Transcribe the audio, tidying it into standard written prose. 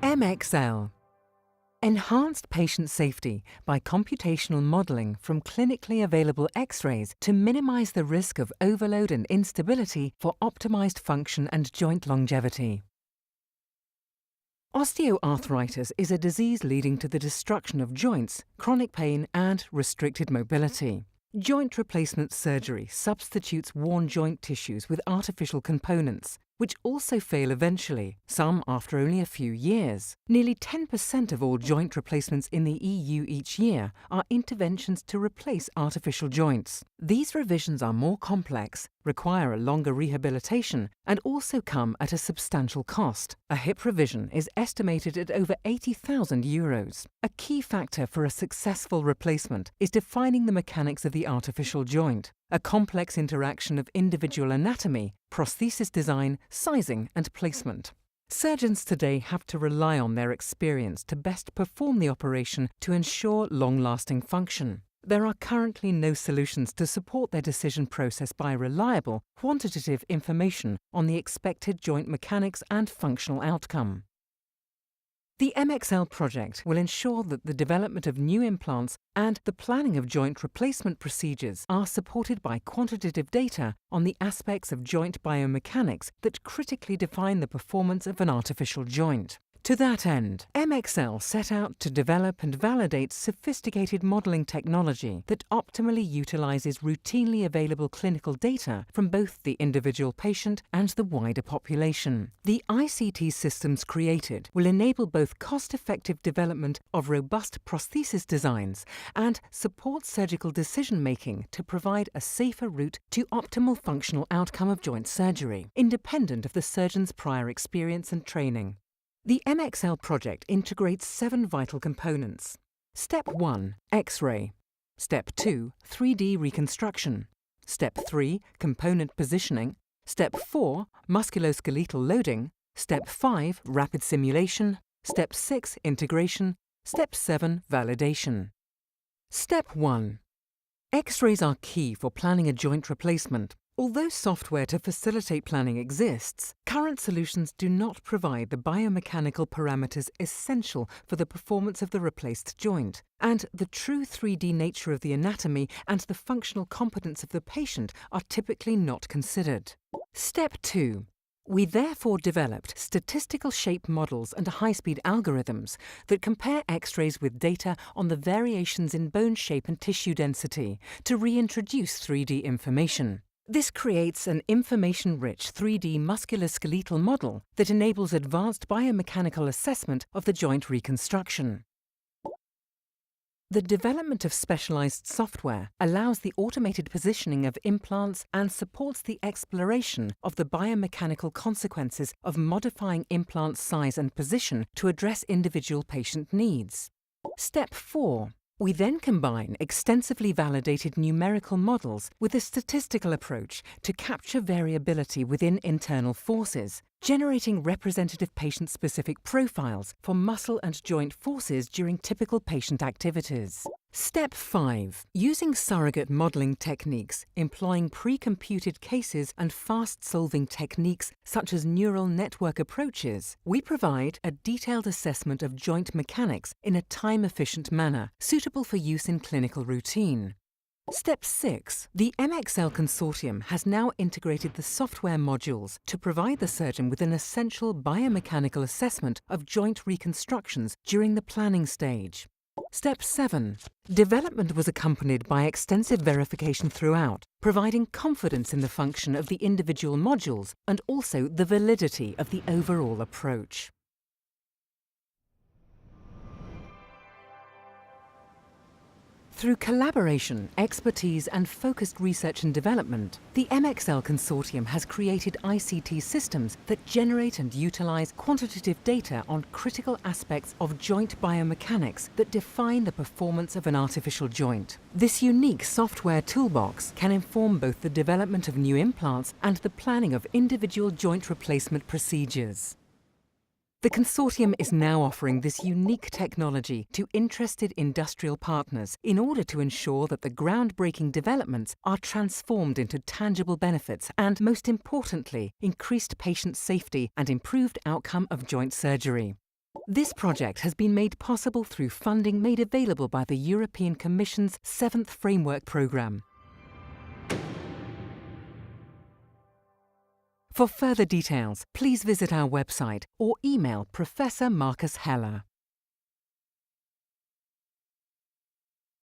MXL. Enhanced patient safety by computational modelling from clinically available X-rays to minimise the risk of overload and instability for optimised function and joint longevity. Osteoarthritis is a disease leading to the destruction of joints, chronic pain and restricted mobility. Joint replacement surgery substitutes worn joint tissues with artificial components, which also fail eventually, some after only a few years. Nearly 10% of all joint replacements in the EU each year are interventions to replace artificial joints. These revisions are more complex, require a longer rehabilitation, and also come at a substantial cost. A hip revision is estimated at over €80,000. A key factor for a successful replacement is defining the mechanics of the artificial joint, a complex interaction of individual anatomy, prosthesis design, sizing and placement. Surgeons today have to rely on their experience to best perform the operation to ensure long-lasting function. There are currently no solutions to support their decision process by reliable, quantitative information on the expected joint mechanics and functional outcome. The MXL project will ensure that the development of new implants and the planning of joint replacement procedures are supported by quantitative data on the aspects of joint biomechanics that critically define the performance of an artificial joint. To that end, MXL set out to develop and validate sophisticated modelling technology that optimally utilises routinely available clinical data from both the individual patient and the wider population. The ICT systems created will enable both cost-effective development of robust prosthesis designs and support surgical decision-making to provide a safer route to optimal functional outcome of joint surgery, independent of the surgeon's prior experience and training. The MXL project integrates 7 vital components. Step 1. X-ray. Step 2. 3D reconstruction. Step 3. Component positioning. Step 4. Musculoskeletal loading. Step 5. Rapid simulation. Step 6. Integration. Step 7. Validation. Step 1. X-rays are key for planning a joint replacement. Although software to facilitate planning exists, current solutions do not provide the biomechanical parameters essential for the performance of the replaced joint, and the true 3D nature of the anatomy and the functional competence of the patient are typically not considered. Step 2. We therefore developed statistical shape models and high-speed algorithms that compare X-rays with data on the variations in bone shape and tissue density to reintroduce 3D information. This creates an information-rich 3D musculoskeletal model that enables advanced biomechanical assessment of the joint reconstruction. The development of specialized software allows the automated positioning of implants and supports the exploration of the biomechanical consequences of modifying implant size and position to address individual patient needs. Step 4. We then combine extensively validated numerical models with a statistical approach to capture variability within internal forces, generating representative patient-specific profiles for muscle and joint forces during typical patient activities. Step 5. Using surrogate modelling techniques, employing pre-computed cases and fast-solving techniques such as neural network approaches, we provide a detailed assessment of joint mechanics in a time-efficient manner, suitable for use in clinical routine. Step 6. The MXL consortium has now integrated the software modules to provide the surgeon with an essential biomechanical assessment of joint reconstructions during the planning stage. Step 7. Development was accompanied by extensive verification throughout, providing confidence in the function of the individual modules and also the validity of the overall approach. Through collaboration, expertise and focused research and development, the MXL Consortium has created ICT systems that generate and utilize quantitative data on critical aspects of joint biomechanics that define the performance of an artificial joint. This unique software toolbox can inform both the development of new implants and the planning of individual joint replacement procedures. The consortium is now offering this unique technology to interested industrial partners in order to ensure that the groundbreaking developments are transformed into tangible benefits and, most importantly, increased patient safety and improved outcome of joint surgery. This project has been made possible through funding made available by the European Commission's 7th Framework Programme. For further details, please visit our website or email Professor Marcus Heller.